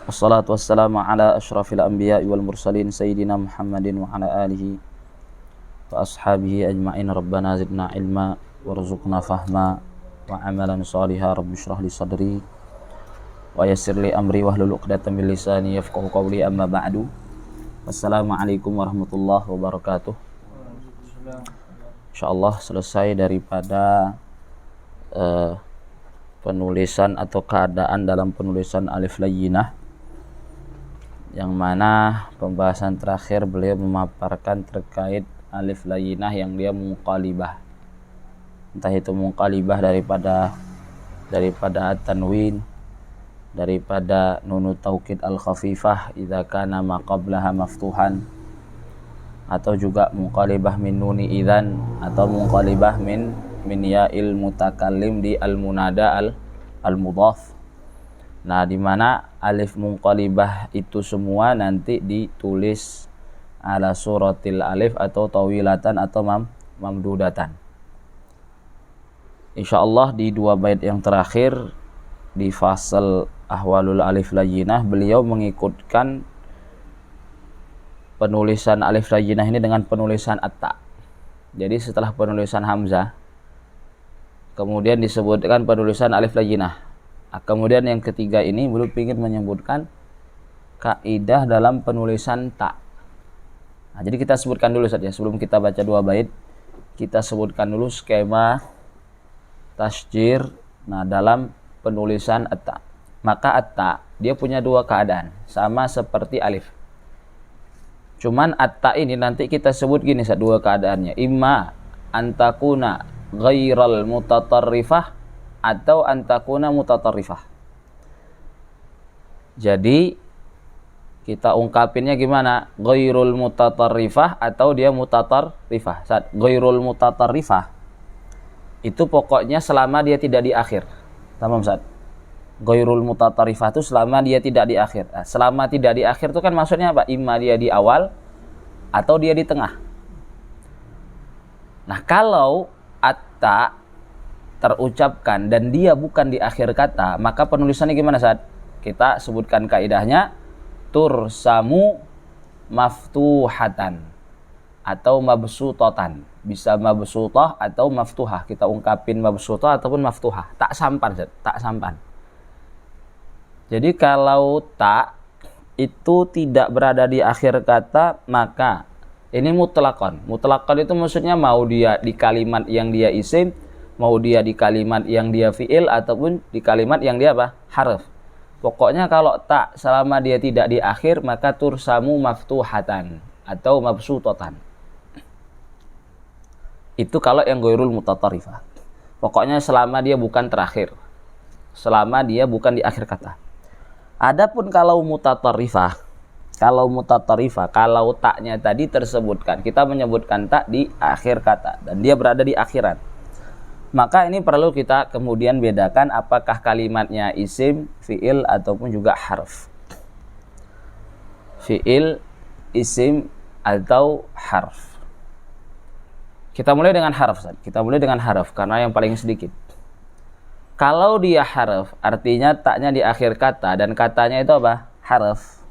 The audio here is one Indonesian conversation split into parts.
Wassalatu wassalamu ala ashrafil anbiya'i wal mursalin sayyidina Muhammadin wa ala alihi wa ashabihi ajma'in. Rabbana zidna ilma warzuqna fahma wa amalan saliha. Rabbi shrah li sadri wa yassir li amri wahlul 'uqdatam min lisani yafqahu qawli. Amma ba'du. Wassalamualaikum warahmatullahi wabarakatuh. Insyaallah selesai daripada penulisan atau keadaan dalam penulisan alif layyinah, yang mana pembahasan terakhir beliau memaparkan terkait alif layyinah yang dia munqalibah, entah itu munqalibah daripada at-tanwin, daripada nunu taukid al-khafifah idza kana ma qablaha maftuhan, atau juga munqalibah min nuni idzan, atau munqalibah min ya'il mutakallim di al-munada al-mudhaf. Nah, di mana alif munqalibah itu semua nanti ditulis ala suratil alif atau tawilatan atau mamdudatan. Insyaallah di dua bait yang terakhir di fasal ahwalul alif layyinah, beliau mengikutkan penulisan alif layyinah ini dengan penulisan at-ta. Jadi setelah penulisan hamzah kemudian disebutkan penulisan alif layyinah. Kemudian yang ketiga ini beliau ingin menyebutkan kaidah dalam penulisan ta. Nah, jadi kita sebutkan dulu saja sebelum kita baca dua bait, kita sebutkan dulu skema tasjir. Nah, dalam penulisan at-ta, maka at-ta dia punya dua keadaan sama seperti alif. Cuman at-ta ini nanti kita sebut gini dua keadaannya, imma antakuna ghairal mutatarrifah atau antakuna mutatarrifah. Jadi kita ungkapinnya gimana? Ghairul mutatarrifah atau dia mutatarrifah. Saat ghairul mutatarrifah itu pokoknya selama dia tidak di akhir. Tamam, Ustaz. Ghairul mutatarrifah itu selama dia tidak di akhir. Nah, selama tidak di akhir itu kan maksudnya apa? Imma dia di awal atau dia di tengah. Nah, kalau at-ta terucapkan dan dia bukan di akhir kata, maka penulisannya gimana saat kita sebutkan kaidahnya? Tursamu maftuhatan atau mabsutatan. Bisa mabsutah atau maftuhah. Kita ungkapin mabsutah ataupun maftuhah. Tak sampan, tak sampan. Jadi kalau tak itu tidak berada di akhir kata, maka ini mutlaqan. Mutlaqan itu maksudnya mau dia di kalimat yang dia isim, mau dia di kalimat yang dia fi'il, ataupun di kalimat yang dia apa? Harf. Pokoknya kalau tak selama dia tidak di akhir, maka tursamu maftuhatan atau mabsutatan. Itu kalau yang ghairul mutatarrifah. Pokoknya selama dia bukan terakhir, selama dia bukan di akhir kata. Adapun kalau mutatarrifah, kalau taknya tadi tersebutkan, kita menyebutkan tak di akhir kata dan dia berada di akhiran, maka ini perlu kita kemudian bedakan apakah kalimatnya isim, fi'il, ataupun juga harf. Fi'il, isim, atau harf. Kita mulai dengan harf. Karena yang paling sedikit. Kalau dia harf, artinya taknya di akhir kata dan katanya itu apa? Harf.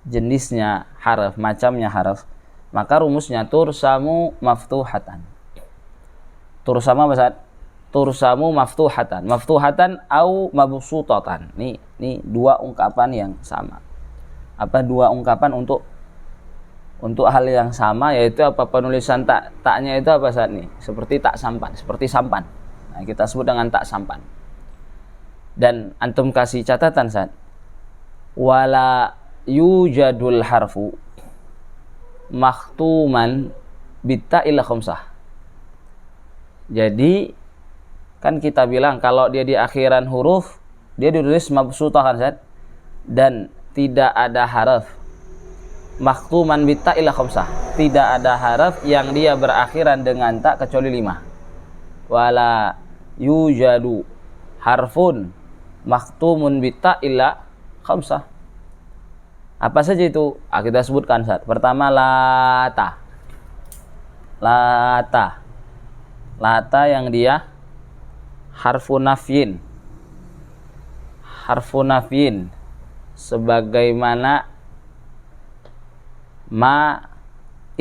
Jenisnya harf, macamnya harf. Maka rumusnya tursamu maftuhatan. Tursamu apa, Ustaz? Tursamu maftuhatan au mabsutatan. Ini dua ungkapan yang sama. Apa dua ungkapan untuk hal yang sama, yaitu apa? Penulisan taknya itu apa saat ini? Seperti tak sampan, seperti sampan. Nah, kita sebut dengan tak sampan. Dan antum kasih catatan saat wala yujadul harfu makhtuman bitta'il khamsah. Jadi kan kita bilang kalau dia di akhiran huruf dia ditulis mabsutah kan, Ustaz? Dan tidak ada haraf makhtuman bitta ila khamsah. Tidak ada haraf yang dia berakhiran dengan tak kecuali 5. Wala yujadu harfun makhtumun bitta ila khamsah. Apa saja itu? Kita sebutkan, Ustaz. Pertama lata. Lata yang dia harfu nafyin sebagaimana ma,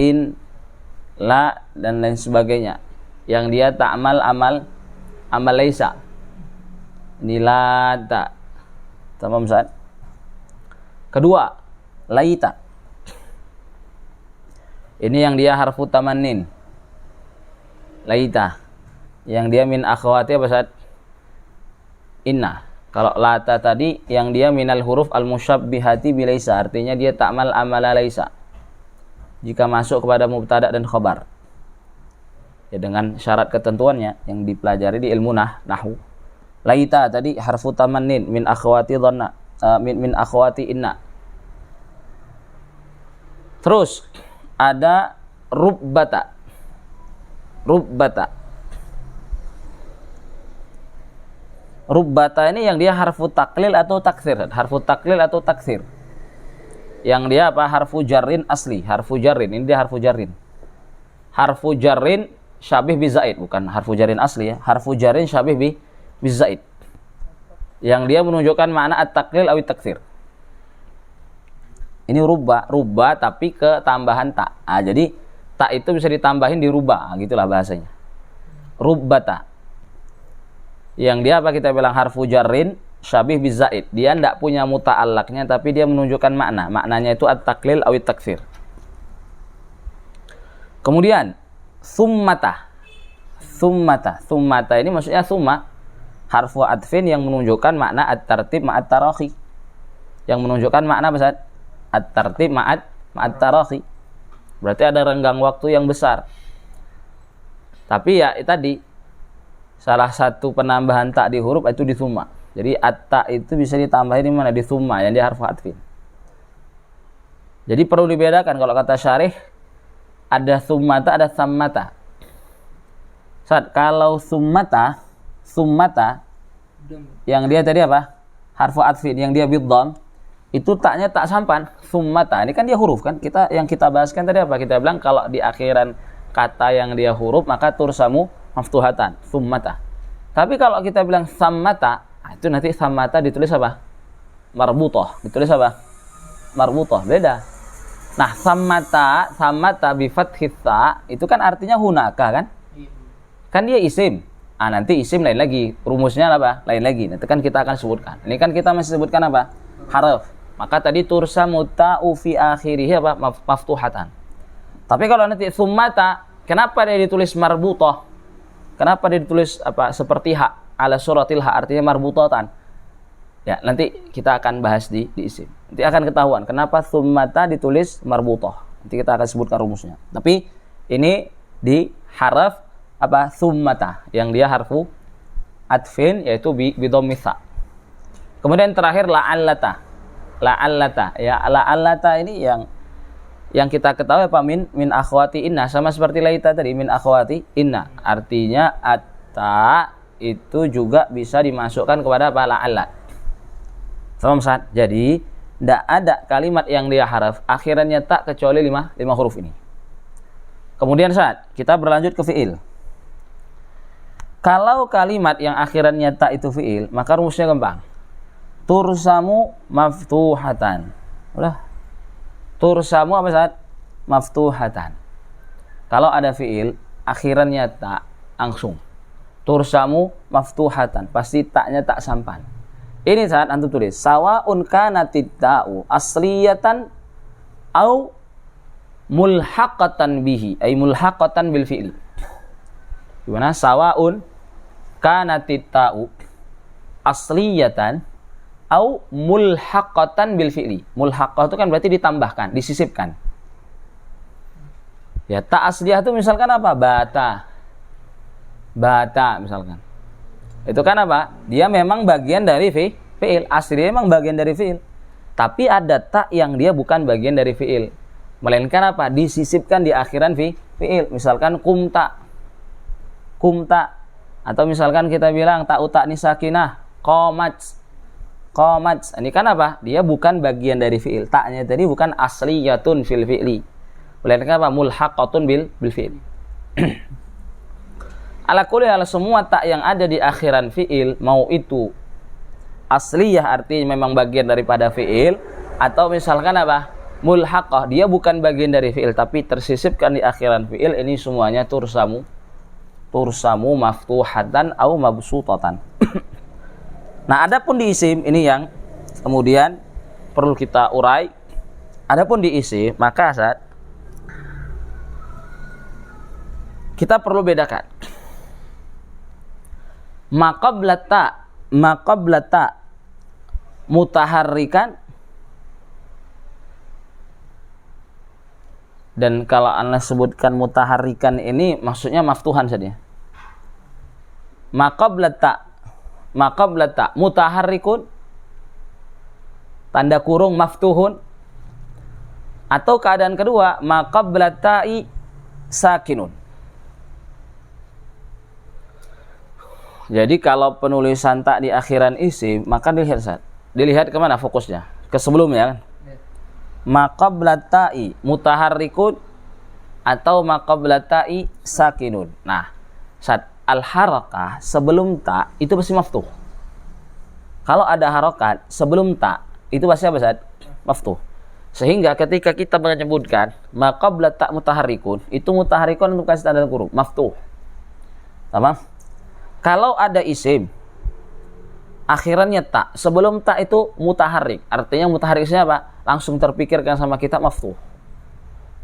in, la dan lain sebagainya yang dia ta'mal amal laisa. Ini la ta. Tamam Ustaz. Kedua, laita. Ini yang dia harfu tamannin. Laita. Yang dia min akhwati apa Ustaz? Inna. Kalau lata tadi yang dia minal huruf al-musyabbihati bilaisa, artinya dia ta'mal amala laisa. Jika masuk kepada mubtada dan khabar. Ya dengan syarat ketentuannya yang dipelajari di ilmu nahwu. Laita tadi harfu tamannin min akhwati dhanna, min akhwati inna. Terus ada rubbata. Rubbata. Rubbata ini yang dia harfu taklil atau taksir. Harfu taklil atau taksir. Yang dia apa? Harfu jarrin asli. Harfu jarrin. Ini dia harfu jarrin. Harfu jarrin syabih bi zaid. Bukan harfu jarrin asli ya. Harfu jarrin syabih bi zaid. Yang dia menunjukkan makna at-taklil atau taksir. Ini rubba. Rubba tapi ke tambahan tak. Jadi tak itu bisa ditambahin di rubba. Gitulah bahasanya. Rubbata. Yang dia apa kita bilang harfu jarrin syabih bi zaid. Dia tidak punya muta'allaqnya tapi dia menunjukkan makna. Maknanya itu at-taklil aw at-takfir. Kemudian summata. Summata. Summata ini maksudnya summa harfu adfin yang menunjukkan makna at-tartib ma'at tarakhi. Yang menunjukkan makna apa? At-tartib ma'at tarakhi. Berarti ada renggang waktu yang besar. Tapi ya tadi salah satu penambahan tak di huruf itu di summa. Jadi at-ta itu bisa ditambahin di mana? Di summa yang dia harfu atfin. Jadi perlu dibedakan kalau kata syarih ada summata, ada sammata. Saat kalau summata yang dia tadi apa? Harfu atfin yang dia bidham itu taknya tak sampan. Summata ini kan dia huruf kan? Yang kita bahaskan tadi apa? Kita bilang kalau di akhiran kata yang dia huruf maka tursamu maftuhatan, summata. Tapi kalau kita bilang sammata, itu nanti sammata ditulis apa? Marbutah. Ditulis apa? Marbutah. Beda. Nah, sammata bi fathis ta itu kan artinya hunaka kan? Kan dia isim. Nanti isim lain lagi. Rumusnya apa? Lain lagi. Nanti kan kita akan sebutkan. Ini kan kita masih sebutkan apa? Harf. Maka tadi tursamu ta'u fi akhirih apa? Maftuhatan. Tapi kalau nanti summata, kenapa dia ditulis marbutah? Kenapa dia ditulis apa seperti hak ala suratil hak artinya marbutatan? Ya, nanti kita akan bahas di isim. Nanti akan ketahuan kenapa summata ditulis marbutah. Nanti kita akan sebutkan rumusnya. Tapi ini di haraf apa summata yang dia harfu atfin yaitu bi dhammits ta. Kemudian terakhir la'allata. La'allata ya la'allata ini yang kita ketahui apa min akhwati inna sama seperti laita tadi min akhwati inna artinya atta itu juga bisa dimasukkan kepada apa la'alla. Sama Ustaz. Jadi tidak ada kalimat yang dia haraf akhirannya tak kecuali 5 huruf ini. Kemudian Ustaz, kita berlanjut ke fiil. Kalau kalimat yang akhirannya tak itu fiil, maka rumusnya gampang. Tursamu maftuhatan. Udah. Tursamu apa saat? Maftuhatan. Kalau ada fiil akhirannya tak langsung. Tursamu maftuhatan. Pasti taknya tak sampan. Ini saat antum tulis sawaun kanatid ta'u asliyatan au mulhaqatan bihi ay mulhaqatan bil fi'li. Gimana? Sawaun kanatid ta'u asliyatan au mulhaqatan bil fi'li. Mulhaqah itu kan berarti ditambahkan, disisipkan. Ya, ta asliyah itu misalkan apa? Bata misalkan. Itu kan apa? Dia memang bagian dari fi'il. Aslinya memang bagian dari fi'il. Tapi ada ta yang dia bukan bagian dari fi'il. Melainkan apa? Disisipkan di akhiran fi'il. Misalkan kumta. Atau misalkan kita bilang ta'u ta'ni sakinah. Qamats. Ini kan apa? Dia bukan bagian dari fi'il. Ta'nya tadi bukan asliyatun fil fi'li. Melainkan apa? Mulhaqatun bil fi'il. Ala kulli hal semua tak yang ada di akhiran fi'il mau itu asliyah artinya memang bagian daripada fi'il, atau misalkan apa? Mulhaqah, dia bukan bagian dari fi'il tapi tersisipkan di akhiran fi'il, ini semuanya tursamu maftuhatan au mabsutatan. Nah, adapun di isim ini yang kemudian perlu kita urai. Adapun di isim, maka saat kita perlu bedakan maqablata mutaharrikan, dan kalau Anda sebutkan mutaharrikan ini maksudnya maftuhan saja. Maqablata mutaharrikun tanda kurung maftuhun, atau keadaan kedua maqablatai sakinun. Jadi kalau penulisan tak di akhiran isim, maka dilihat kemana fokusnya? Ke sebelumnya kan? Maqablatai mutaharrikun atau maqablatai sakinun. Nah, saat al-harakah sebelum tak itu pasti maftuh. Kalau ada harokat sebelum tak itu pasti apa saat? Maftuh. Sehingga ketika kita menyebutkan maqablata mutaharrikun, itu mutaharrikun untuk kasih tanda kurung maftuh. Tamam? Kalau ada isim akhirannya tak, sebelum tak itu mutaharrik. Artinya mutaharriknya apa? Langsung terpikirkan sama kita maftuh.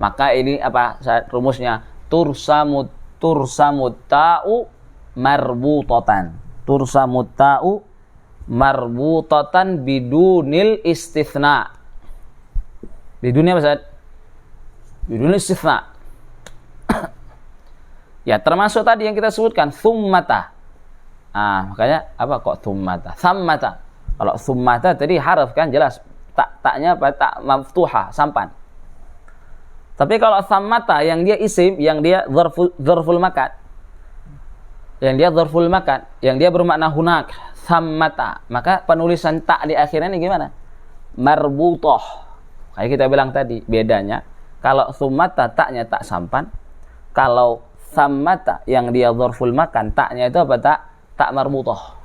Maka ini apa rumusnya? Tursamut ta'u marbutatan. Tursamut ta'u marbutatan bidunil istitsna. Bidunnya apa, Ustaz? Bidunil istitsna. Ya, termasuk tadi yang kita sebutkan thummata. Makanya apa kok thummata? Thammata. Kalau thummata tadi harf kan jelas taknya apa? Tak maftuha, sampan. Tapi kalau thammata yang dia isim, yang dia dzarful makan. Yang dia dzarful makan, yang dia bermakna hunak, thammata. Maka penulisan tak di akhirnya ini gimana? Marbutah. Kayak kita bilang tadi, bedanya kalau thummata taknya tak sampan, kalau thammata yang dia dzarful makan taknya itu apa? Tak marbutah.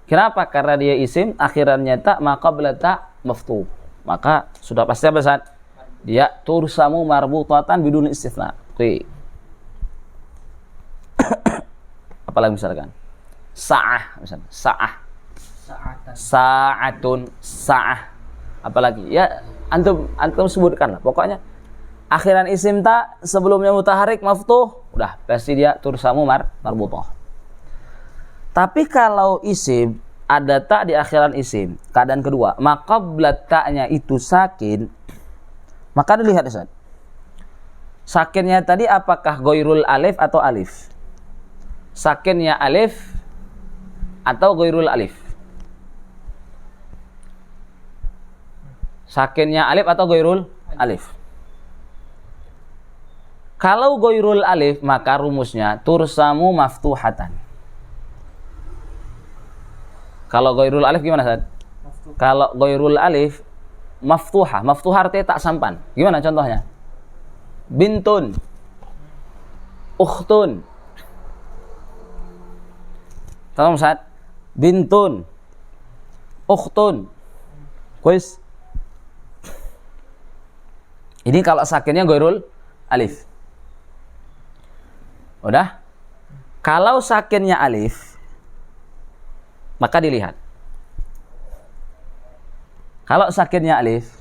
Kenapa? Karena dia isim akhirannya tak, maka belata maftuh. Maka sudah pasti apa saat? Dia tursamu marbutatan bidun istitsna. Oke. Apalagi misalkan sa'ah, misalnya sa'ah, sa'atun, sa'ah. Apalagi ya antum sebutkan lah. Pokoknya akhiran isim tak, sebelumnya mutaharrik maftuh, udah pasti dia tursamu marbutah. Tapi kalau isim ada tak di akhiran isim, keadaan kedua, maka taknya itu sakin, maka dilihat Ustaz. Sakinnya tadi apakah ghairul alif atau alif? Sakinnya alif atau ghairul alif? Sakinnya alif atau ghairul alif? Kalau ghairul alif, maka rumusnya tursamu maftuhatan. Kalau ghairul alif gimana, Ustaz? Kalau ghairul alif maftuhah, maftuhah artinya tak sampan. Gimana contohnya? Bintun, ukhtun. Tahu Ustaz? Bintun, ukhtun. Kuis. Ini kalau sakinnya ghairul alif. Udah? Kalau sakinnya alif, maka dilihat. Kalau sakinnya alif,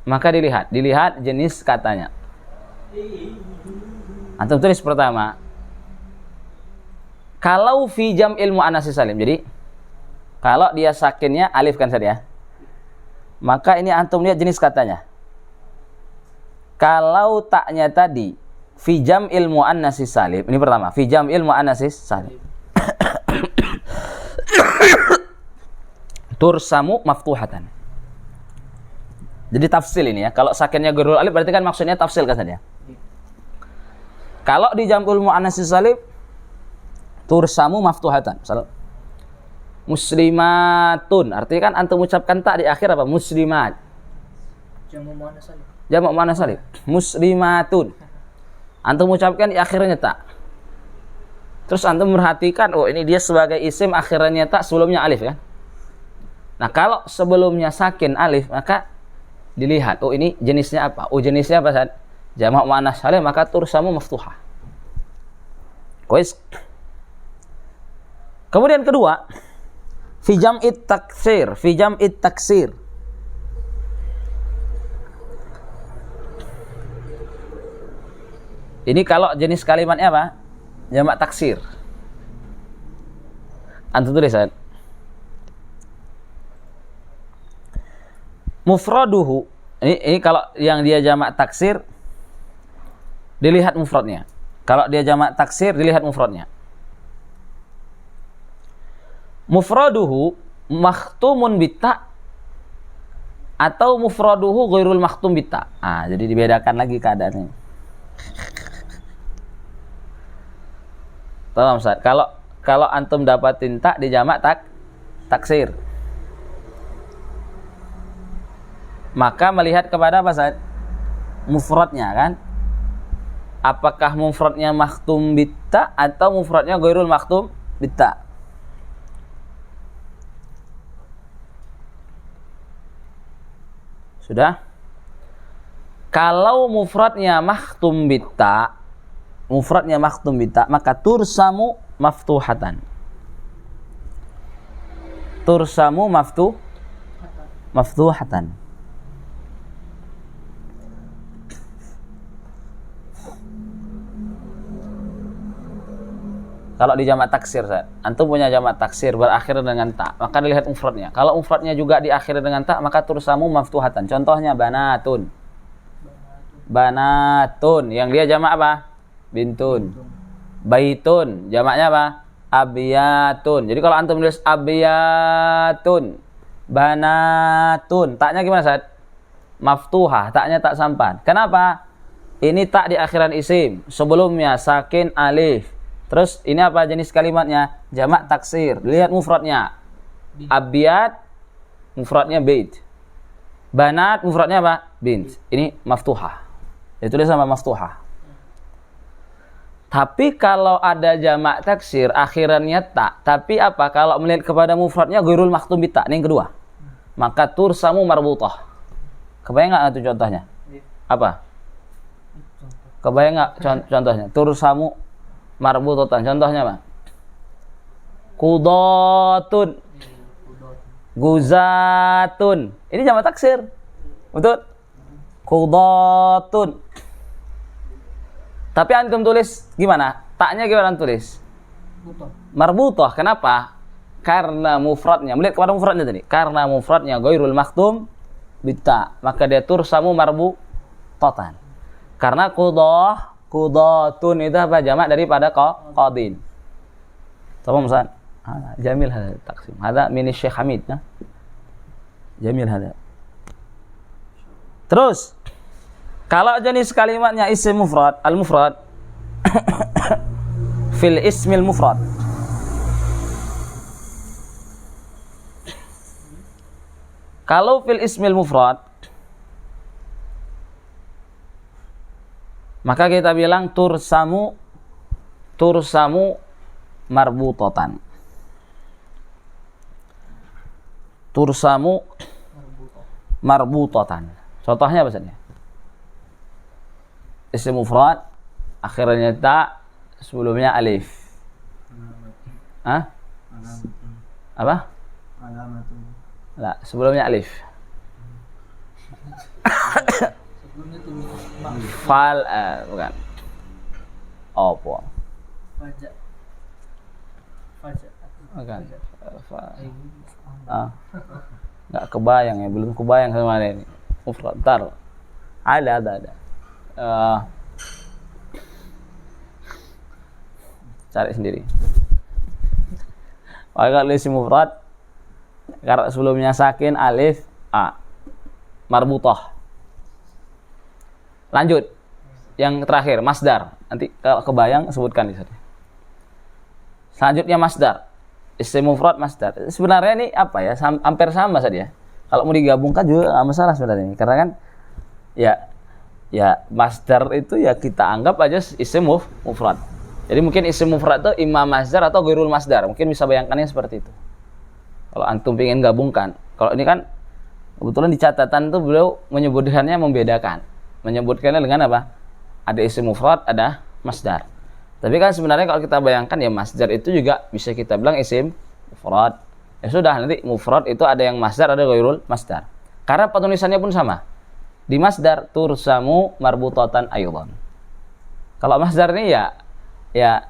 maka dilihat jenis katanya. Antum tulis pertama. Kalau fi jam'il muannats salim. Jadi kalau dia sakinnya alif kan saja. Maka ini antum lihat jenis katanya. Kalau taknya tadi fi jam'il muannats salim. Ini pertama, fi jam'il muannats salim. Tursamu maftuhatan. Jadi tafsil ini ya. Kalau sakinnya ghairul alif berarti kan maksudnya tafsil kan saja. Kalau di jam'ul muannats salim tursamu maftuhatan. Misal muslimatun, artinya kan antum ucapkan tak di akhir apa? Muslimat. Jamu muannats salim. Jamu muannats salim. Muslimatun. Antum ucapkan di akhirnya tak. Terus antum merhatikan, oh ini dia sebagai isim akhirannya tak, sebelumnya alif kan? Nah, kalau sebelumnya sakin alif, maka dilihat, oh ini jenisnya apa? Oh jenisnya apa, Ustaz? Jamak muannas salim, maka tursamu maftuhah. Kuis. Kemudian kedua, fi jam'it taksir, fi jam'it taksir. Ini kalau jenis kalimatnya apa? Jamak taksir. Antum tulis, Ustaz. Mufraduhu. Ini kalau yang dia jamak taksir, dilihat mufradnya. Kalau dia jamak taksir, dilihat mufradnya. Mufraduhu makhtumun bitta atau mufraduhu ghairul makhtum bitta. Jadi dibedakan lagi keadaannya. Paham, Ustaz? Kalau antum dapatin tak di jamak taksir, maka melihat kepada apa, Ustaz? Mufradnya, kan? Apakah mufradnya makhtum bitta atau mufradnya ghairul makhtum bitta? Sudah? Kalau mufradnya makhtum bitta, maka tursamu maftuhatan. Tursamu maftuhatan. Kalau di jamak taksir, antum punya jamak taksir berakhir dengan ta, maka dilihat mufradnya. Kalau mufradnya juga diakhiri dengan ta, maka tursamu maftuhatan. Contohnya banatun. Banatun, yang dia jamak apa? Bintun. Baitun, jamaknya apa? Abiyatun. Jadi kalau antum tulis abiyatun, banatun, taknya gimana, Ustaz? Maftuhah, taknya tak sampan. Kenapa? Ini tak di akhiran isim, sebelumnya sakin alif. Terus ini apa jenis kalimatnya? Jamak taksir. Lihat mufradnya. Abiyat, mufradnya bait. Banat, mufradnya apa? Bint. Ini maftuhah. Ditulis sama maftuhah. Tapi kalau ada jamak taksir, akhirannya tak. Tapi apa? Kalau melihat kepada mufradnya ghairul makhtum bitta. Ini yang kedua. Maka tursamu marbutah. Kebayang nggak itu contohnya? Apa? Kebayang nggak contohnya? Tursamu marbutatan. Contohnya apa? Qudatun, guzatun. Ini jamak taksir. Betul? Qudatun. Tapi antum tulis gimana? Taknya gimana antum tulis? Marbutah. Kenapa? Karena mufradnya. Melihat kepada mufradnya tadi. Karena mufradnya ghairul makhtum bitta. Maka dia tursamu marbutatan. Karena qudatun itu apa? Jamak daripada qadin. Tamam, Ustaz? Jamil hada taqsim. Hada min Syekh Hamid, nah. Jamil hada. Terus kalau jenis kalimatnya isim mufrad, al-mufrad fil ismil mufrad. Kalau fil ismil mufrad, maka kita bilang tursamu marbutatan. Tursamu marbutatan. Contohnya apa saja? Isim mufrad akhirnya ta, sebelumnya alif. Hah? Apa? Lah, sebelumnya alif. Fal bukan. Apa? Bukan. Enggak kebayang ya, belum kebayang sama ini. Mufrad. Tar. Ada. Cari sendiri. Kalau isim mufrad karena sebelumnya sakin alif a marbutah. Lanjut. Yang terakhir masdar. Nanti kalau kebayang sebutkan di sana. Selanjutnya masdar. Isim mufrad masdar. Sebenarnya ini apa ya? Hampir sama saja. Kalau mau digabungkan juga enggak masalah sebenarnya ini. Karena kan ya masdar itu ya kita anggap aja isim mufrad. Jadi mungkin isim mufrad itu imam masdar atau ghairul masdar. Mungkin bisa bayangkannya seperti itu. Kalau antum ingin gabungkan, Kalau ini kan kebetulan di catatan tuh beliau menyebutkannya membedakan. Menyebutkannya dengan apa? Ada isim mufrad, ada masdar. Tapi kan sebenarnya kalau kita bayangkan ya masdar itu juga bisa kita bilang isim mufrad. Ya sudah, nanti mufrad itu ada yang masdar, ada ghairul masdar. Karena penulisannya pun sama. Di masdar tursamu marbutatan aydan. Kalau masdar ini ya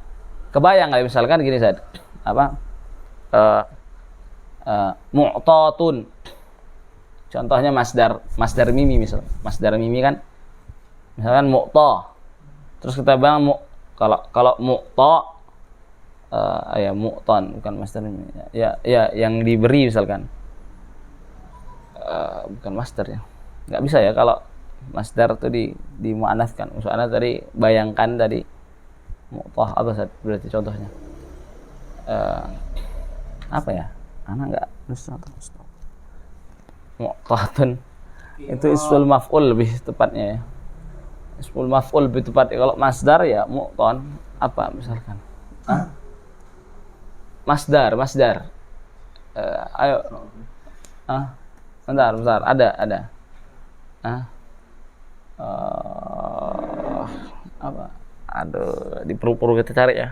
kebayang lah, misalkan gini Zat. Apa? Mu'tatun. Contohnya masdar mimi misal. Masdar mimi kan misalkan mu'ta. Terus kita bilang kalau mu'ta ya mu'tan bukan masdar mimi. Ya yang diberi misalkan. Bukan masdar ya. Enggak bisa ya kalau masdar itu di muannaskan. Misalnya tadi bayangkan tadi mu'tah apa berarti contohnya? Apa ya? Anak enggak contoh. Mu'tatun itu ismul maf'ul lebih tepatnya ya. Ismul maf'ul lebih tepatnya. Kalau masdar ya mu'tan apa misalkan? Masdar. Ayo. Bentar. Ada. Apa? Aduh, di perlu kita cari ya.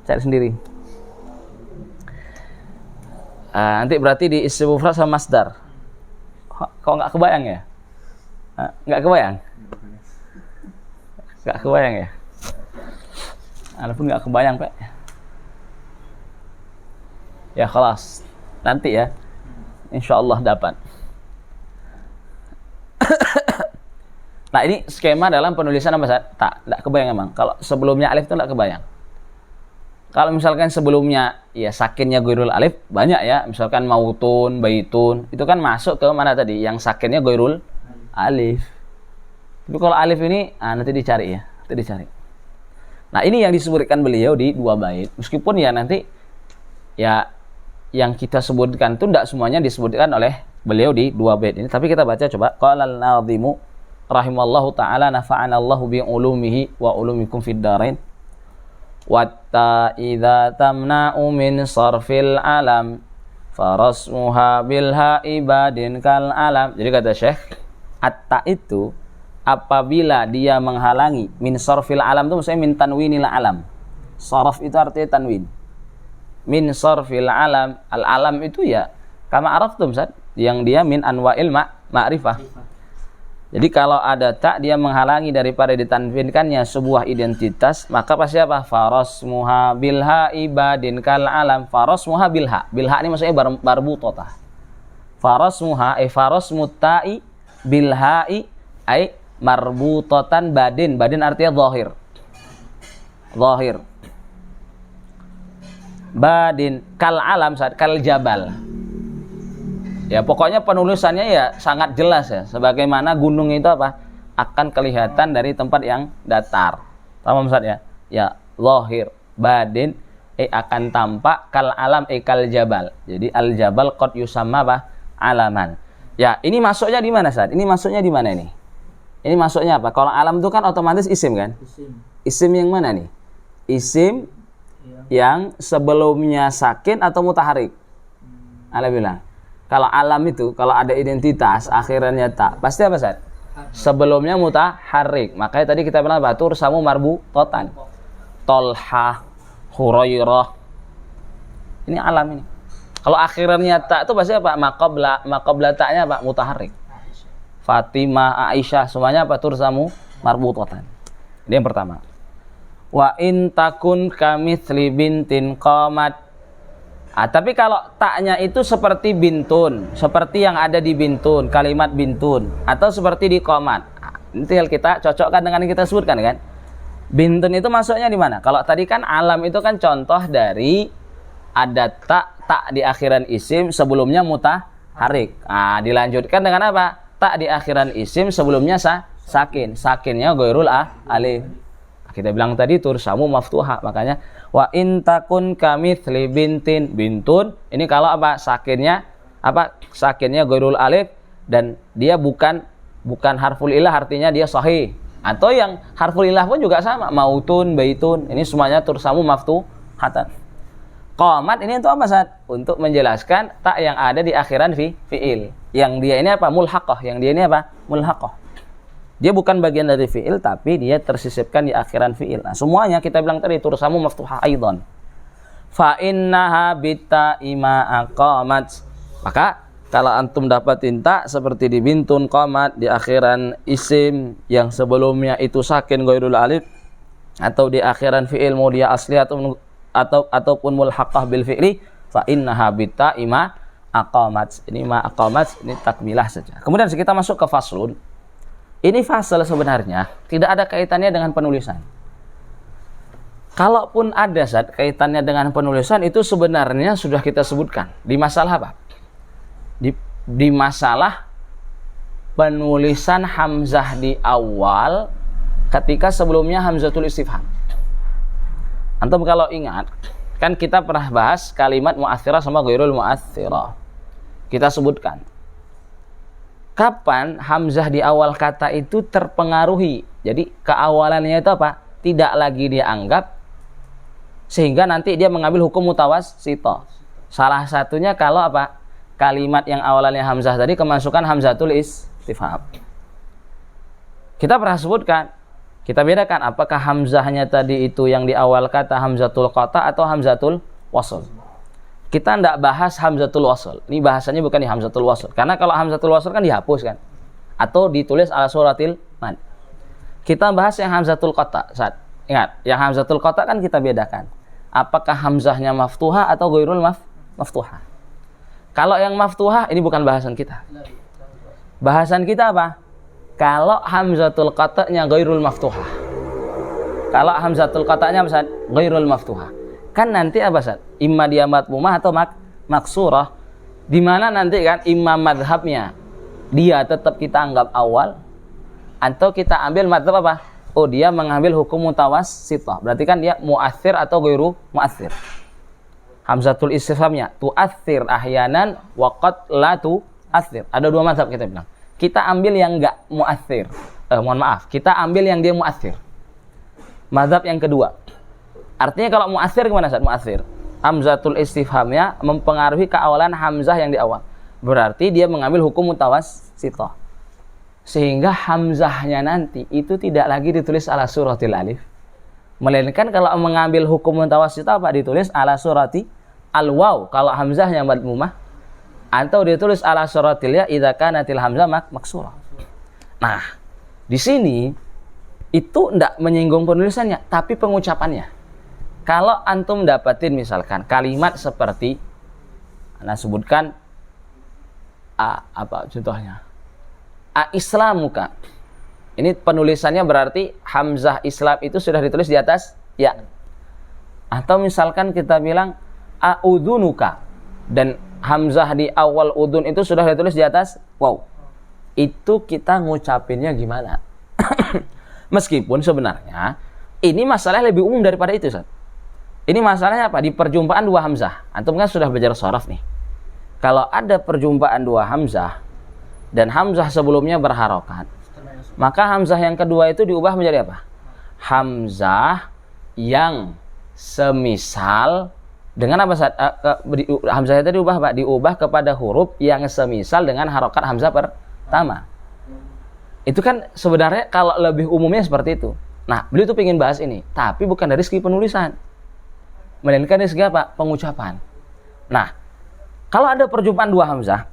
Cari sendiri. Nanti berarti di isim mufrad sama masdar. Kok nggak kebayang ya? Nggak kebayang? Nggak kebayang ya? Walaupun nggak kebayang Pak. Ya kelas. Nanti ya. Insyaallah dapat. Nah ini skema dalam penulisan apa Ustaz? Tak kebayang emang. Kalau sebelumnya alif itu nggak kebayang. Kalau misalkan sebelumnya ya sakinnya ghairul alif banyak ya, misalkan mautun, baitun, itu kan masuk ke mana tadi? Yang sakinnya ghairul alif. Tapi kalau alif ini nanti dicari ya, Nah, ini yang disebutkan beliau di 2 bait. Meskipun ya nanti ya yang kita sebutkan itu tidak semuanya disebutkan oleh beliau di 2 bait ini, tapi kita baca coba. Qala al-nadhimu rahimallahu taala nafa'anallahu bi ulumihi wa ulumikum fid darain. Watta idza tamna'u min sarfil alam farasmuha bil haibadin kal alam. Jadi kata Syekh, atta itu apabila dia menghalangi min sarfil alam itu maksudnya min tanwinil alam. Saraf itu artinya tanwin. Min sarfil alam, al alam itu ya kama araftum Ustaz, yang dia min anwa'il ma'rifah. Jadi kalau ada tak dia menghalangi daripada ditanwinkannya sebuah identitas, maka pasti apa? Farasmuha bilha ibadin kal alam. Farasmuha bilha. Bilha ini maksudnya barbutotah. Farasmuha farasmut ta'i bilha'i ay marbutotan badin. Badin artinya zahir. Zahir. Badin kal alam saat kal jabal. Ya pokoknya penulisannya ya sangat jelas ya, sebagaimana gunung itu apa? Akan kelihatan dari tempat yang datar. Paham Ustaz ya? Ya, zahir, badin akan tampak kal alam kal jabal. Jadi al jabal qad yusamma apa? Alaman. Ya, ini masuknya di mana Ustaz? Ini masuknya di mana ini? Ini masuknya apa? Kalau alam itu kan otomatis isim kan? Isim yang mana nih? Isim yang sebelumnya sakin atau mutaharik? Ala bilang. Kalau alam itu, kalau ada identitas, akhirnya tak. Pasti apa, Ustaz? Sebelumnya mutaharrik. Makanya tadi kita bilang batur samu marbu totan. Tolha, Hurairah. Ini alam ini. Kalau akhirnya tak itu pasti apa? Maqabla taknya apa? Mutaharrik. Fatimah, Aisyah, semuanya apa? Tur samu marbu totan. Ini yang pertama. Wa in takun kamitsli bintin qamat. Tapi kalau taknya itu seperti bintun, seperti yang ada di bintun, kalimat bintun, atau seperti di qomat. Ini tinggal kita cocokkan dengan yang kita sebutkan kan. Bintun itu masuknya di mana? Kalau tadi kan alam itu kan contoh dari ada tak di akhiran isim sebelumnya mutaharrik. Dilanjutkan dengan apa? Tak di akhiran isim sebelumnya sakin. Sakinnya ghairul alif. Kita bilang tadi tursamu maftuha, makanya wa in takun kamitsli bintun. Ini kalau apa? Sakinnya ghairul alif dan dia bukan harful ilah, artinya dia sahih. Atau yang harful ilah pun juga sama, mautun, baitun. Ini semuanya tursamu maftuhatan. Qamat ini untuk apa, Ustaz? Untuk menjelaskan tak yang ada di akhiran fi'il. Yang dia ini apa? Mulhaqah. Yang dia ini apa? Mulhaqah. Dia bukan bagian dari fi'il, tapi dia tersisipkan di akhiran fi'il. Nah, semuanya kita bilang tadi tursamu maftuhah aidan. Fa innaha bitta ima aqamat. Maka kalau antum dapatin tak seperti di bintun qamat di akhiran isim yang sebelumnya itu sakin ghairul alif, atau di akhiran fi'il mau dia asli ataupun mulhaqah bil fi'li, fa innaha bitta ima aqamat. Ini ma aqamat, ini takmilah saja. Kemudian kita masuk ke faslun. Ini fasal sebenarnya tidak ada kaitannya dengan penulisan. Kalaupun ada kaitannya dengan penulisan, itu sebenarnya sudah kita sebutkan di masalah apa? Di masalah penulisan hamzah di awal ketika sebelumnya hamzatul istifham. Antum kalau ingat, kan kita pernah bahas kalimat mu'athirah sama ghairul mu'athirah. Kita sebutkan kapan hamzah di awal kata itu terpengaruhi. Jadi keawalannya itu apa? Tidak lagi dianggap, sehingga nanti dia mengambil hukum mutawassithah. Salah satunya kalau apa? Kalimat yang awalannya hamzah tadi kemasukan hamzatul istifham. Kita pernah sebutkan, kita bedakan apakah hamzahnya tadi itu yang di awal kata hamzatul qata atau hamzatul wasl. Kita tidak bahas hamzatul wasl. Ini bahasanya bukan di hamzatul wasl. Karena kalau hamzatul wasl kan dihapus kan, atau ditulis ala suratil mad. Kita bahas yang hamzatul qata. Ingat, yang hamzatul qata kan kita bedakan. Apakah hamzahnya maftuhah atau ghairul maftuhah? Kalau yang maftuhah ini bukan bahasan kita. Bahasan kita apa? Kalau hamzatul qata'nya ghairul maftuhah. Kalau hamzatul qata'nya apa, Ustaz? Ghairul maftuhah. Kan nanti apa, Ustaz? Imma dia matmumah atau maksurah. Di mana nanti kan imam madhabnya dia tetap kita anggap awal, atau kita ambil madhab apa? Oh, dia mengambil hukum mutawassithah. Berarti kan dia mu'athir atau ghairu mu'athir. Hamzatul istifhamnya tu'athir ahyanan wa qad la tu'athir. Ada dua mazhab kita bilang. Kita ambil yang enggak mu'athir. Kita ambil yang dia mu'athir. Mazhab yang kedua. Artinya kalau mu'athir gimana, Ustaz? Mu'athir. Hamzatul istifhamnya mempengaruhi keawalan hamzah yang di awal. Berarti dia mengambil hukum mutawassithah. Sehingga hamzahnya nanti itu tidak lagi ditulis ala suratil alif. Melainkan kalau mengambil hukum mutawassithah apa? Ditulis ala surati al-waw kalau hamzahnya madmumah, atau ditulis ala suratil ya idza kanatil hamzah maksurah. Nah, di sini itu tidak menyinggung penulisannya, tapi pengucapannya. Kalau antum dapatin misalkan kalimat seperti ana sebutkan apa contohnya? Islamuka. Ini penulisannya berarti hamzah Islam itu sudah ditulis di atas ya. Atau misalkan kita bilang a'udzunuka, dan hamzah di awal udun itu sudah ditulis di atas waw. Itu kita ngucapinnya gimana? Meskipun sebenarnya ini masalah lebih umum daripada itu, Ustaz. Ini masalahnya apa? Di perjumpaan dua hamzah. Antum kan sudah belajar shoraf nih. Kalau ada perjumpaan dua hamzah dan hamzah sebelumnya berharokat, maka hamzah yang kedua itu diubah menjadi apa? Hamzah yang semisal dengan apa? Hamzah itu diubah apa? Diubah kepada huruf yang semisal dengan harokat hamzah pertama. Itu kan sebenarnya kalau lebih umumnya seperti itu. Nah, beliau tuh pengen bahas ini, tapi bukan dari segi penulisan, melainkan dari segi apa? Pengucapan. Nah, kalau ada perjumpaan dua hamzah,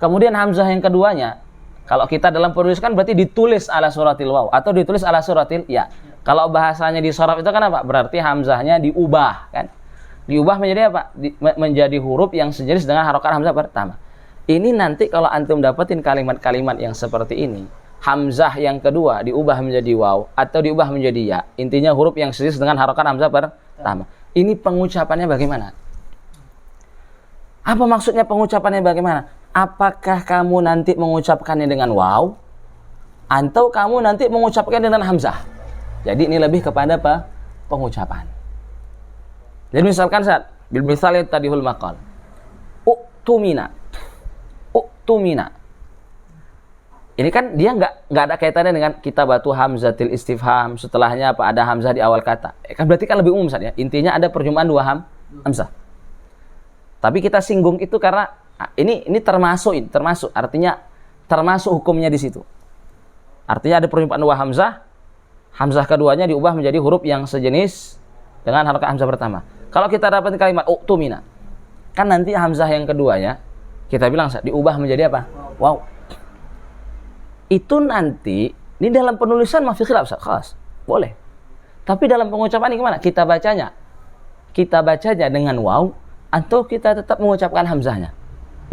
kemudian hamzah yang keduanya, kalau kita dalam penulisan berarti ditulis ala suratil waw atau ditulis ala suratil ya. Kalau bahasanya di shoraf itu kan apa? Berarti hamzahnya diubah kan? Diubah menjadi apa? Menjadi huruf yang sejenis dengan harokat hamzah pertama. Ini nanti kalau antum dapetin kalimat-kalimat yang seperti ini, hamzah yang kedua diubah menjadi waw atau diubah menjadi ya. Intinya huruf yang sejenis dengan harokat hamzah pertama. Ini pengucapannya bagaimana? Apa maksudnya pengucapannya bagaimana? Apakah kamu nanti mengucapkannya dengan waw atau kamu nanti mengucapkannya dengan hamzah? Jadi ini lebih kepada apa? Pengucapan. Jadi misalkan saat bil misal tadihul maqal. Uktumina. Ini kan dia enggak ada kaitannya dengan kitabatu hamzatil istifham, setelahnya apa ada hamzah di awal kata. Kan berarti kan lebih umum saja. Intinya ada perjumpaan dua hamzah. Tapi kita singgung itu karena ini termasuk artinya termasuk hukumnya di situ. Artinya ada perjumpaan dua hamzah, hamzah keduanya diubah menjadi huruf yang sejenis dengan harokat hamzah pertama. Kalau kita dapat kalimat uktumina, kan nanti hamzah yang keduanya kita bilang diubah menjadi apa? Wow. Itu nanti ini dalam penulisan masih khilaf, khas. Boleh. Tapi dalam pengucapan ini gimana? Kita bacanya dengan waw atau kita tetap mengucapkan hamzahnya?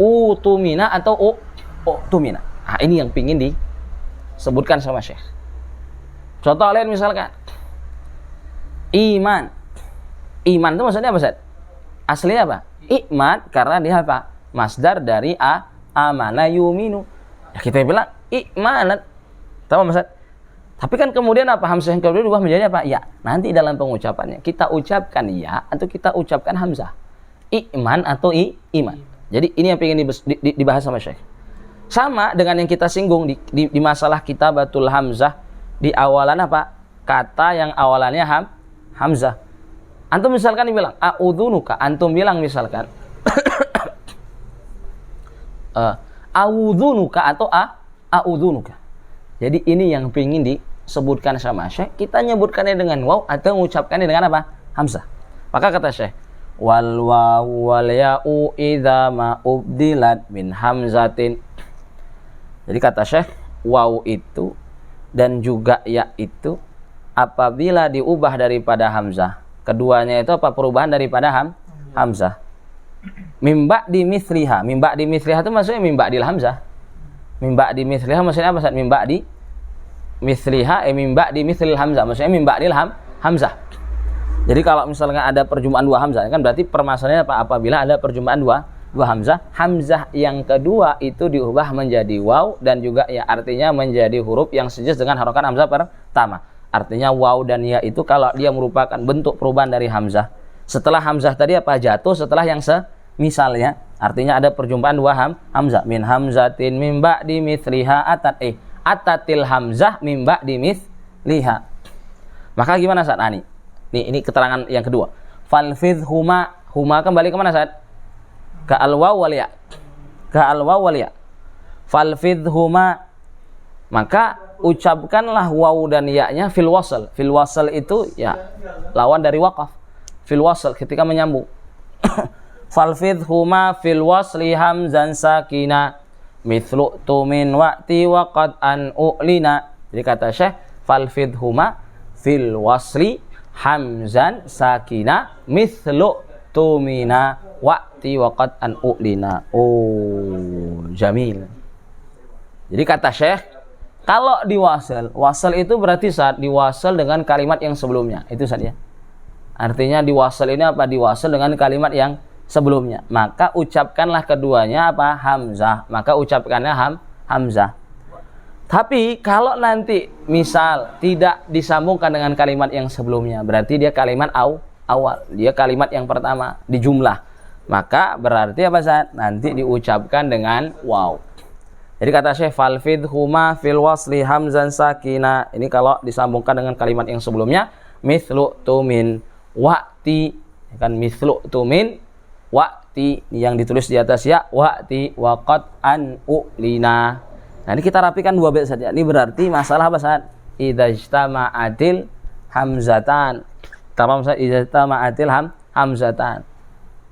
Utumina atau uktumina. Nah, ini yang pingin disebutkan sama Syekh. Contoh lain misalkan iman. Iman itu maksudnya apa, Ustaz? Aslinya apa? Iman karena dia apa? Masdar dari amana yuminu. Ya, kita bilang imanat. Tahu Mas? Tapi kan kemudian apa? Hamzah yang kedua berubah menjadi apa? Ya. Nanti dalam pengucapannya kita ucapkan ya atau kita ucapkan hamzah. Iman atau iman. Jadi ini yang ingin dibahas sama Syekh. Sama dengan yang kita singgung di masalah kitabatul hamzah di awalan apa? Kata yang awalannya hamzah. Antum misalkan bilang a'udzunuka, antum bilang misalkan a'udzunuka atau a'udzunuka. Jadi ini yang ingin disebutkan sama Syekh. Kita nyebutkannya dengan waw atau mengucapkannya dengan apa? Hamzah. Maka kata Syekh, wal wawu wal ya'u idza ma ubdilat min hamzatin. Jadi kata Syekh, waw itu dan juga ya itu apabila diubah daripada hamzah. Keduanya itu apa? Perubahan daripada hamzah. Mimba di mithliha. Mimba di mithliha itu maksudnya mimba di hamzah. Mimba di mithliha maksudnya apa? Mimba di mithliha mimba di mithlil hamzah. Maksudnya mimba di hamzah. Jadi kalau misalnya ada perjumpaan dua hamzah kan berarti permasalahannya apa? Apabila ada perjumpaan dua hamzah, hamzah yang kedua itu diubah menjadi waw dan juga ya artinya menjadi huruf yang sejenis dengan harokat hamzah pertama. Artinya waw dan ya itu kalau dia merupakan bentuk perubahan dari hamzah. Setelah hamzah tadi apa? Jatuh setelah yang misalnya. Artinya ada perjumpaan dua hamzah. Min hamzatin min ba'di mithliha atatil hamzah min ba'di mithliha. Maka gimana saat ini? Ini keterangan yang kedua. Falfidh huma kembali kemana saat? Ke al-waw wal ya. Ke al-waw wal ya. Falfidh huma, maka ucapkanlah waw dan ya-nya fil wasl. Fil wasl itu ya lawan dari waqaf. Fil wasl ketika menyambung. Falfidh huma fil wasli hamzan sakina mithlu tumin wa'ti waqad an u'lina. Jadi kata Syekh, falfidh huma fil wasli hamzan sakina mithlu tumina wa'ti waqad an u'lina. Oh, jamil. Jadi kata Syekh, kalau wasal itu berarti saat diwasal dengan kalimat yang sebelumnya. Itu saja. Artinya diwasal ini apa? Diwasal dengan kalimat yang sebelumnya. Maka ucapkanlah keduanya apa? Hamzah. Maka ucapkannya hamzah. Tapi kalau nanti misal tidak disambungkan dengan kalimat yang sebelumnya, berarti dia kalimat awal. Dia kalimat yang pertama di jumlah. Maka berarti apa saat? Nanti diucapkan dengan waw. Jadi kata Syekh, falfidh huma fil wasli hamzan sakina. Ini kalau disambungkan dengan kalimat yang sebelumnya, mithlu tumin wa'ti. Kan mithlu tumin wa'ti yang ditulis di atas ya, wa'ti waqad an u'lina. Nah, ini kita rapikan dua bait saja. Ini berarti masalah apa saat? Idza ijtama'atil hamzatan. Tamam saat idza ijtama'atil hamzatan.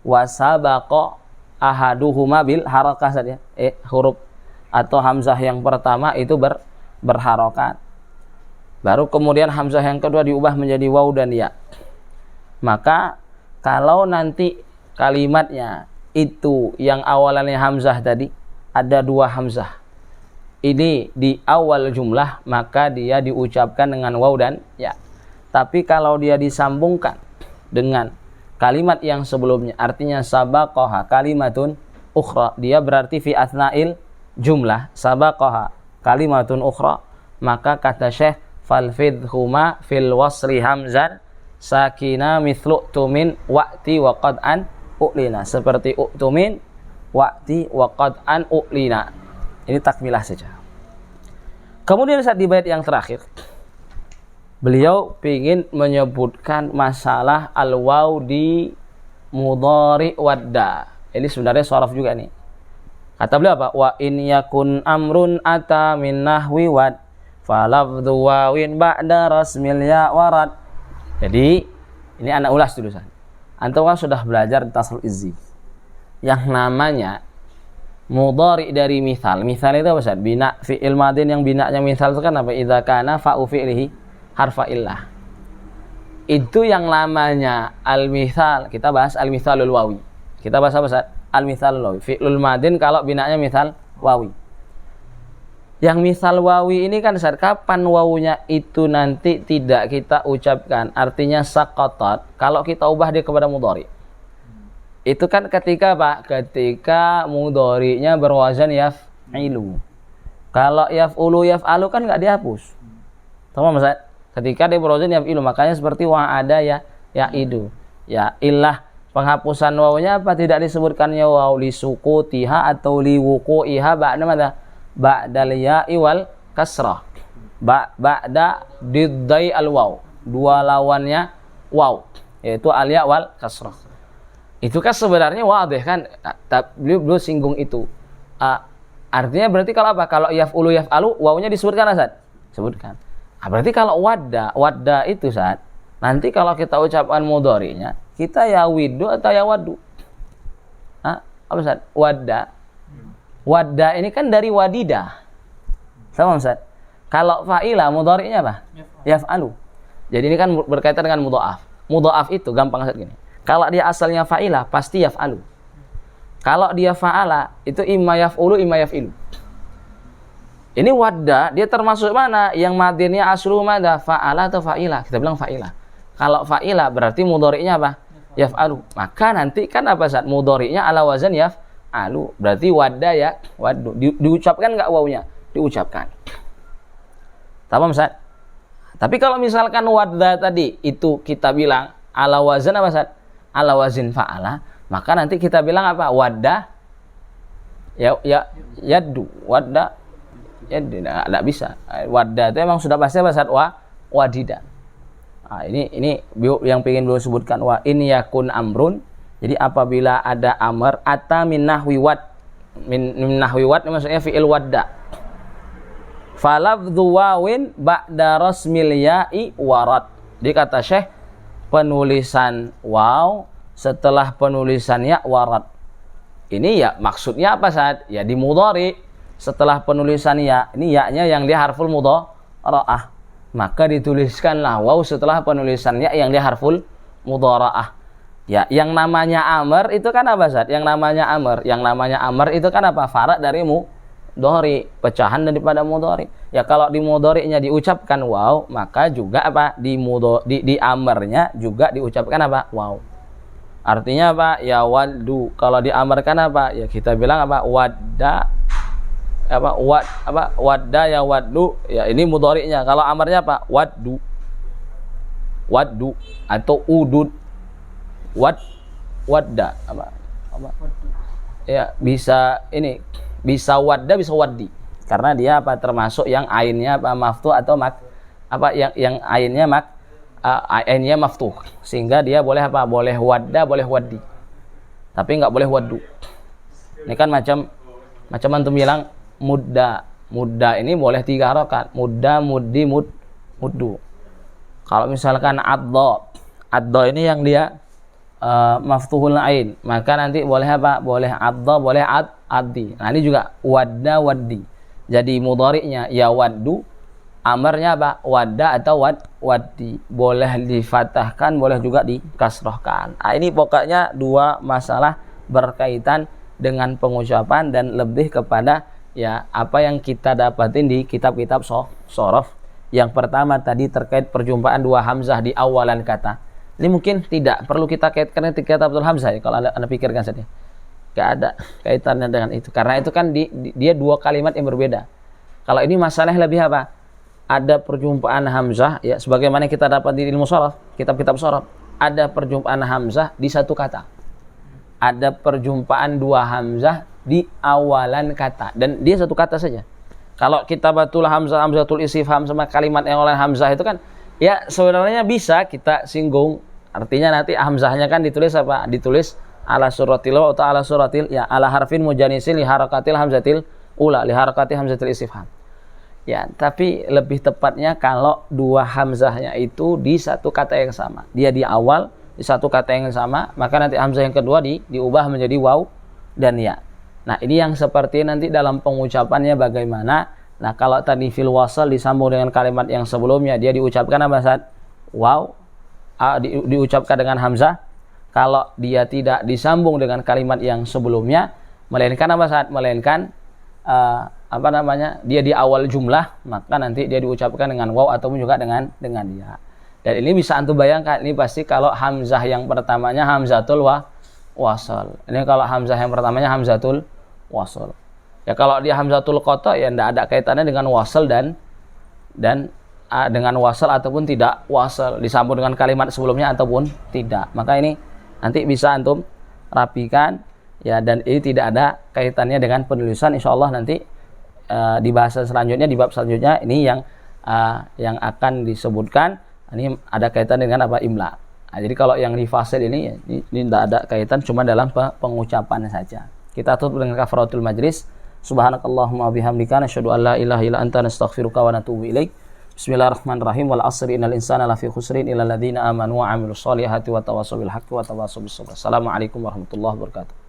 Wa sabaqa ahaduhuma bil harakah saja. Huruf atau hamzah yang pertama itu berharokat. Baru kemudian hamzah yang kedua diubah menjadi waw dan ya. Maka kalau nanti kalimatnya itu yang awalannya hamzah tadi ada dua hamzah. Ini di awal jumlah maka dia diucapkan dengan waw dan ya. Tapi kalau dia disambungkan dengan kalimat yang sebelumnya artinya sabaqaha kalimatun ukhra, dia berarti fi athna'il jumlah sabaqaha kalimatun ukhra, maka kata Syekh falfidh huma fil wasri hamzan sakina mithlu tumin wa'ti waqad an u'lina, seperti u'tumin wa'ti waqad an u'lina. Ini takmilah saja. Kemudian saat di bait yang terakhir beliau ingin menyebutkan masalah al-waw di mudhari wadda. Ini sebenarnya sharaf juga nih. Kata beliau apa? Wa in yakun amrun ata min nahwi wad falafdhu wawin ba'da rasmil ya warad. Jadi ini anak ulas dulu San. Antum kan sudah belajar tasrif izzi. Yang namanya mudhari dari misal. Misal itu apa San? Bina fi'il madin yang binanya misal itu kan apa? Idza kana fa'u fi'lihi harfa illah. Itu yang namanya al-misal. Kita bahas al-misalul wawi. Kita bahas apa San? Al-misalul wawi. Fi'lul madin kalau binanya misal wawi. Yang misal wawi ini kan saat kapan wawunya itu nanti tidak kita ucapkan, artinya saqatat kalau kita ubah dia kepada mudhari. Itu kan ketika Pak, ketika mudhari'nya berwazan yaf'ilu. Kalau yaf'ulu yaf'alu kan enggak dihapus. Sama Mas? Ketika dia berwazan yaf'ilu, makanya seperti wa'ada ya ya'idu. Ya illah penghapusan wawunya apa? Tidak disebutkannya waw li sukutiha atau li wuqu'iha ba'da madza? Ba'dal ya'i wal kasrah. Ba'da diddai al waw. Dua lawannya waw, yaitu al ya' wal kasrah. Itu kan sebenarnya wadih kan, beliau singgung itu. Artinya berarti kalau apa? Kalau yaf'ulu yaf'alu wawunya disebutkan Ustaz? Sebutkan. Berarti kalau wadda itu Ustaz, nanti kalau kita ucapkan mudhari'nya, kita ya widu atau ya wadu? Apa Ustaz? Wadda ini kan dari wadidah. Sama Ustaz? Kalau fa'ila mudhari'nya apa? Yaf'alu. Jadi ini kan berkaitan dengan mudha'af. Mudha'af itu gampang Ustaz gini. Kalau dia asalnya fa'ilah pasti yaf'alu. Kalau dia fa'ala itu imma yaf'ulu imma yaf'ilu. Ini wadda dia termasuk mana? Yang madinnya aslu madza? Fa'ala atau fa'ilah? Kita bilang fa'ilah. Kalau fa'ilah berarti mudhari'nya apa? Yaf'alu. Maka nanti kan apa Ustaz? Mudhari'nya ala wazan yaf'alu. Berarti wadda ya waddu. Diucapkan enggak wawunya? Diucapkan. Paham Ustaz? Tapi kalau misalkan wadda tadi itu kita bilang ala wazan apa Ustaz? Ala wazin fa'ala, maka nanti kita bilang apa? Wadda yaddu. Wadda yaddu. Enggak bisa. Wadda itu memang sudah pasti apa Ustaz? Wadida. Ini yang pengen beliau sebutkan, wa in yakun amrun. Jadi apabila ada amr ata min nahwi wad. Min nahwi wad maksudnya fi'il wadda. Falafdhu wawin ba'da rasmil ya'i warad. Dia kata Syekh, penulisan waw setelah penulisan ya warad. Ini ya maksudnya apa Saat? Ya di mudhari setelah penulisan ya, ini ya-nya yang dia harful mudhara'ah. Maka dituliskanlah waw setelah penulisan ya yang dia harful mudhara'ah. Ya, yang namanya amr itu kan apa Saat? Yang namanya amr itu kan apa? Farad dari mudhari, pecahan daripada mudhari. Ya kalau di mudhari'nya diucapkan waw, maka juga apa? Di amarnya juga diucapkan apa? Waw. Artinya apa? Ya waddu. Kalau diamarkan apa? Ya kita bilang apa? Wadda. Wadda ya waddu. Ya ini mudhari'nya. Kalau amarnya apa? Waddu. Waddu atau udud. Wadda apa? Ya bisa ini, bisa wadda bisa waddi. Karena dia apa termasuk yang ainnya apa maftuh atau yang ainnya ainnya maftuh, sehingga dia boleh apa? Boleh wadda, boleh waddi. Tapi enggak boleh waddu. Ini kan macam antum bilang mudda. Mudda ini boleh 3 harokat. Mudda, muddi, muddu. Kalau misalkan adda ini yang dia maftuhul ain, maka nanti boleh apa? Boleh adda, boleh addi. Nah ini juga wadda, waddi. Jadi mudhari'nya ya waddu, amarnya apa? Wadda atau waddi. Boleh difathahkan, boleh juga dikasrohkan. Ini pokoknya 2 masalah berkaitan dengan pengucapan dan lebih kepada ya apa yang kita dapatin di kitab-kitab shorof. Yang pertama tadi terkait perjumpaan 2 hamzah di awalan kata. Ini mungkin tidak perlu kita kaitkan dengan kitab hamzah ya, kalau anda pikirkan saja. Gak ada kaitannya dengan itu, karena itu kan dia 2 kalimat yang berbeda. Kalau ini masalah lebih apa? Ada perjumpaan hamzah ya, sebagaimana kita dapat di ilmu shorof, kitab-kitab shorof, ada perjumpaan hamzah di 1 kata, ada perjumpaan 2 hamzah di awalan kata, dan dia 1 kata saja. Kalau kita batul hamzatul istifham sama kalimat yang oleh hamzah itu kan ya sebenarnya bisa kita singgung Artinya nanti hamzahnya kan ditulis apa? Ditulis ala suratil waw atau ala suratil ya ala harfin mujanisil li harakatil hamzatil ula li harakati hamzatil istifham. Ya, tapi lebih tepatnya kalau dua hamzahnya itu di satu kata yang sama. Dia di awal di satu kata yang sama, maka nanti hamzah yang kedua diubah menjadi waw dan ya. Nah, ini yang seperti nanti dalam pengucapannya bagaimana. Nah, kalau tadi fil wasal disambung dengan kalimat yang sebelumnya, dia diucapkan apa saat? Waw, diucapkan dengan hamzah. Kalau dia tidak disambung dengan kalimat yang sebelumnya, melainkan apa saat? Melainkan dia di awal jumlah, maka nanti dia diucapkan dengan waw ataupun juga dengan ya. Dan ini bisa antum bayangkan, ini pasti kalau hamzah yang pertamanya hamzatul wasal. Ini kalau hamzah yang pertamanya hamzatul wasal. Ya kalau dia hamzatul qata ya tidak ada kaitannya dengan wasal dan dengan wasal ataupun tidak wasal, disambung dengan kalimat sebelumnya ataupun tidak. Maka ini nanti bisa antum rapikan ya, dan ini tidak ada kaitannya dengan penulisan. Insyaallah nanti di bahasa selanjutnya, di bab selanjutnya ini yang akan disebutkan, ini ada kaitan dengan apa? Imla. Nah, jadi kalau yang di fasil ini tidak ada kaitan, cuma dalam pengucapan saja. Kita tutup dengan kafaratul majlis. Subhanakallahumma bihamdika nasyhadu an la ilaha illa anta nastaghfiruka wa natubu ilaik. Bismillahirrahmanirrahim. Wal 'asri innal insana lafi khusrin illa alladziina aamanu wa 'amilus solihati wa tawassaw bil haqqi wa tawassaw bis sabr. Assalamualaikum warahmatullahi wabarakatuh.